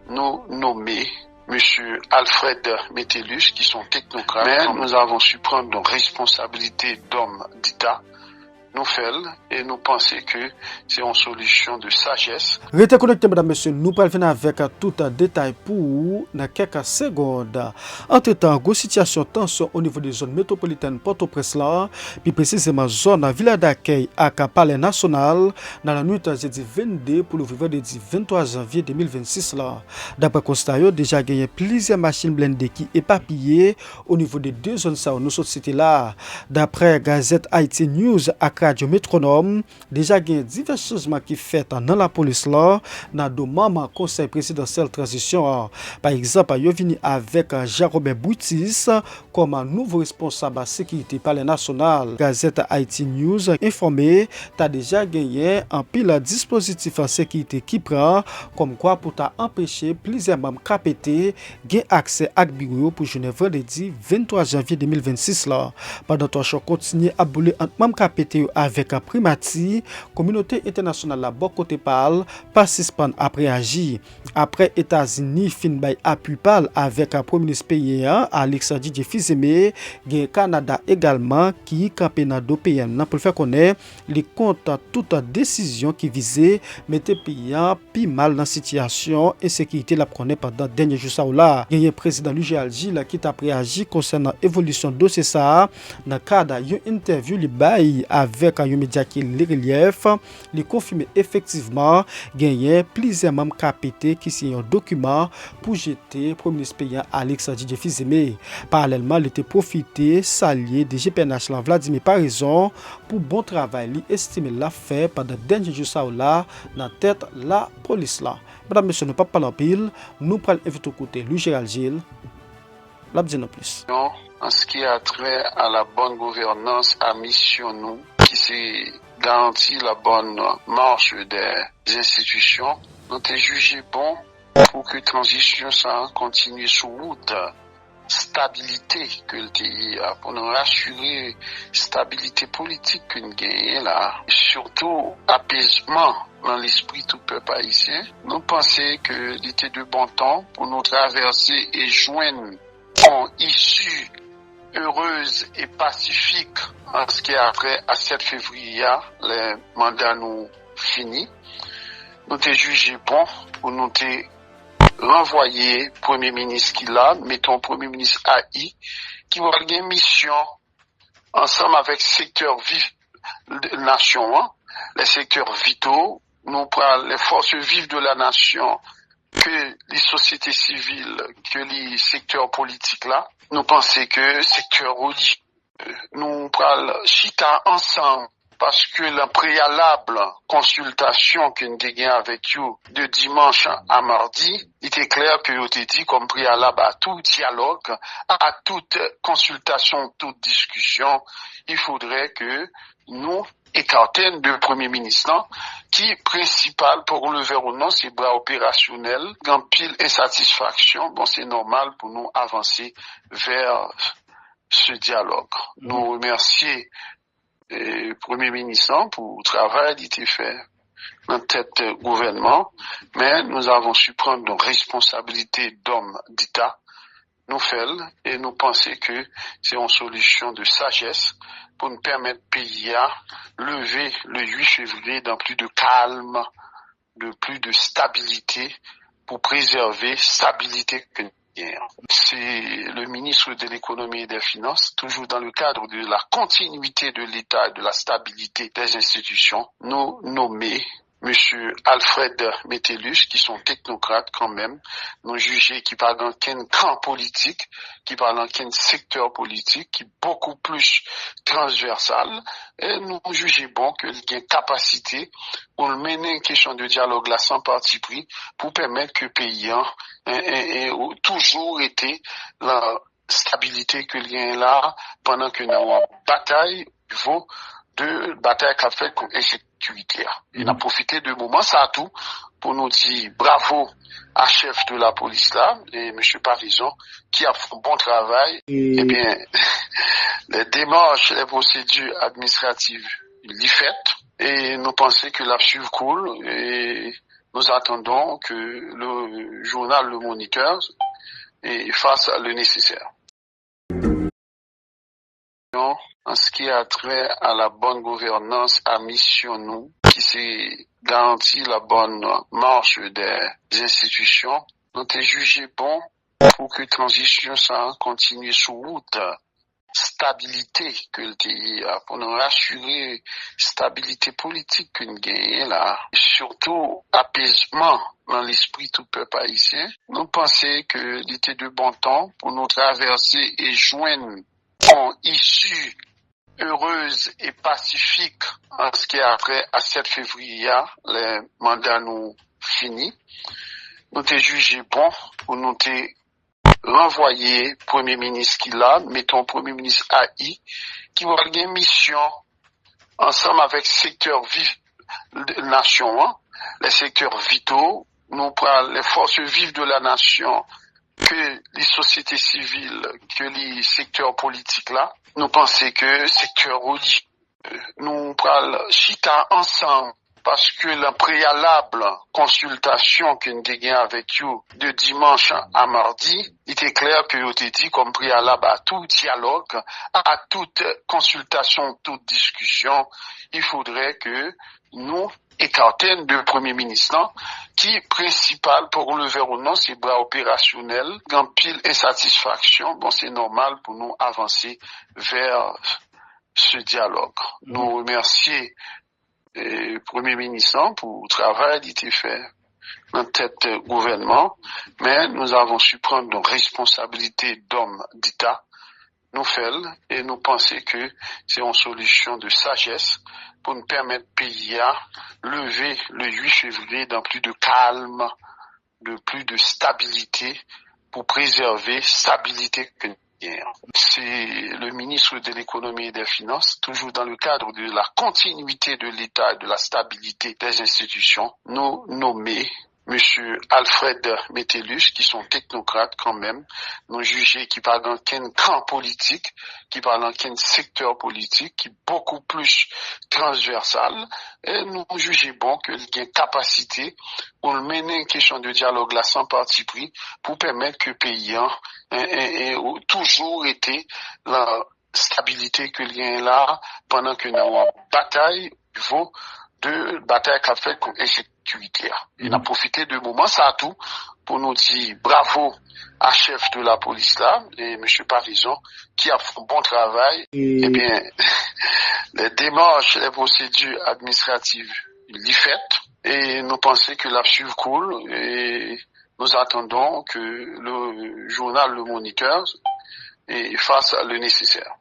nous nommer M. Alfred Metellus, qui sont technocrates, mais nous avons su prendre nos responsabilités d'hommes d'État, nous faire et nous penser que c'est une solution de sagesse. Restez connectés, mesdames, messieurs. Nous parlons avec tout un détail pour dans quelques secondes. Entre-temps, grosse situation tension au niveau des zones métropolitaines Port-au-Prince là, puis précisément zone villa d'accueil à Palais National dans la nuit de jeudi 22 pour le vendredi 23 janvier 2026 là. D'après constat, déjà gagné plusieurs machines blindées qui éparpillées au niveau des deux zones ça nous sommes cités là. D'après Gazette Haïti News à Radio Métronome, déjà gagné divers changements qui fait dans la police là, dans le moment conseil présidentiel transition. Par exemple, il venu avec Jean-Robert Boutis comme nouveau responsable de sécurité palais national. Gazette Haïti News informé, tu as déjà gagné un pile dispositif en sécurité qui prend comme quoi pour empêcher plusieurs membres KPT gain accès à bureau pour journée vendredi 23 janvier 2026 là. Pendant que je continue à bouler entre membres KPT avec primati, communauté internationale la bon côté parle, pas suspendre après agir. Après États-Unis fin bay appui parle avec un premier ministre paysan Alexandre Fizeme, le Canada également qui campé dans deux pays pour faire connaître les comptes toute décision qui visait mettre pays pi mal dans situation insécurité la connaît pendant dernier jour ça là. Le président Luger Gilles qui a réagi concernant évolution dossier ça dans cadre d'une interview li bay avec un média qui le relief, il confirme effectivement gagné plusieurs membres KPT qui signent un document pour jeter premier ministre paysan Alexandre Fizeme. Parallèlement, il était profité s'allier des GPNH Vladimir Parison pour bon travail li estimé la fait pendant dernier jour ça là dans tête la police là. Madame monsieur ne pas parler en pile, nous prenons inviter au côté Louis Gérald Gilles. La dire plus. Non, en ce qui a trait à la bonne gouvernance, à mission nous, qui c'est garantir la bonne marche des institutions, nous avons jugé bon pour que transition ça continue sous route stabilité que le pays a, pour nous rassurer stabilité politique que nous gagnons là, surtout apaisement dans l'esprit tout peuple haïtien. Nous pensons que il était de bon temps pour nous traverser et joindre en issue heureuse et pacifique en ce qui est après à 7 février, les mandats nous finis. Nous t'ai jugé bon pour nous t'ai renvoyer Premier ministre qui l'a, mettons Premier ministre AI, qui va avoir une mission ensemble avec secteur vif de la nation, les secteurs vitaux, nous prenons les forces vives de la nation, que les sociétés civiles, que les secteurs politiques là, nous pensons que secteur religieux, nous prenons chita ensemble. Parce que la préalable consultation que nous avons avec vous de dimanche à mardi, il était clair que vous avez dit comme préalable à tout dialogue, à toute consultation, toute discussion, il faudrait que nous écartions de Premier ministre qui est principal pour relever ou non ses bras opérationnels, en pile insatisfaction. Bon, c'est normal pour nous avancer vers ce dialogue. Nous remercions Premier ministre pour le travail qui a été fait dans tête gouvernement, mais nous avons su prendre nos responsabilités d'hommes d'État, nous faire et nous penser que c'est une solution de sagesse pour nous permettre de pays à lever le 8 février dans plus de calme, de plus de stabilité pour préserver stabilité que c'est le ministre de l'économie et des finances, toujours dans le cadre de la continuité de l'État et de la stabilité des institutions, nous nommer M. Alfred Metellus, qui sont technocrates quand même, nous juger qui parlent dans quel camp politique, qui parlent dans quel secteur politique, qui est beaucoup plus transversal, et nous juger bon qu'il y a une capacité pour mener une question de dialogue là sans parti pris, pour permettre que le pays ait toujours été la stabilité que y a là, pendant que nous avons une bataille, de bataille qu'a fait contre l'insécurité. Il a profité de moment ça tout pour nous dire bravo à chef de la police là, et M. Parison, qui a fait un bon travail. Eh bien, les démarches, les procédures administratives, il est fait, et nous pensons que la suivre cool, et nous attendons que le journal Le Moniteur fasse le nécessaire. En ce qui a trait à la bonne gouvernance, à mission nous, qui s'est garanti la bonne marche des institutions, nous avons jugé bon pour que la transition ça continue sous route. Stabilité que le pays a, pour nous rassurer stabilité politique que nous gagnons là, surtout apaisement dans l'esprit tout peuple haïtien. Nous pensons que il était de bon temps pour nous traverser et joindre en issue heureuse et pacifique en ce qui est après à 7 février, les mandats nous finis. Nous avons jugé bon pour nous renvoyer Premier ministre qui l'a, mettons Premier ministre AI, qui va avoir une mission ensemble avec secteur vif de la nation, les secteurs vitaux, nous prenons les forces vives de la nation, que les sociétés civiles, que les secteurs politiques là, nous pensons que secteur religieux, nous prenons chita ensemble. Parce que la préalable consultation que nous avons avec vous de dimanche à mardi, il était clair que vous avez dit comme préalable à tout dialogue, à toute consultation, toute discussion, il faudrait que nous écartions de Premier ministre qui est principal pour relever ou non ses bras opérationnels, dans pile insatisfaction. Bon, c'est normal pour nous avancer vers ce dialogue. Nous remercions Premier ministre pour le travail qui a été fait dans tête gouvernement, mais nous avons su prendre nos responsabilités d'hommes d'État, nous faire et nous penser que c'est une solution de sagesse pour nous permettre de pays à lever le 8 février dans plus de calme, de plus de stabilité pour préserver stabilité que c'est le ministre de l'économie et des finances, toujours dans le cadre de la continuité de l'État et de la stabilité des institutions, nous nommer Monsieur Alfred Metellus, qui sont technocrates quand même, nous juger qui parlent dans quel camp politique, qui parlent dans quel secteur politique, qui est beaucoup plus transversal, et nous juger bon qu'il y a une capacité pour mener une question de dialogue là sans parti pris, pour permettre que le pays ait toujours été la stabilité que il y a là, pendant que nous avons une bataille au niveau de bataille qu'a fait contre l'insécurité. Il a profité de moment ça tout pour nous dire bravo à chef de la police là, et monsieur Parison, qui a fait un bon travail. Eh bien, les démarches, les procédures administratives, il est fait, et nous pensons que la suive cool, et nous attendons que le journal Le Moniteur fasse le nécessaire.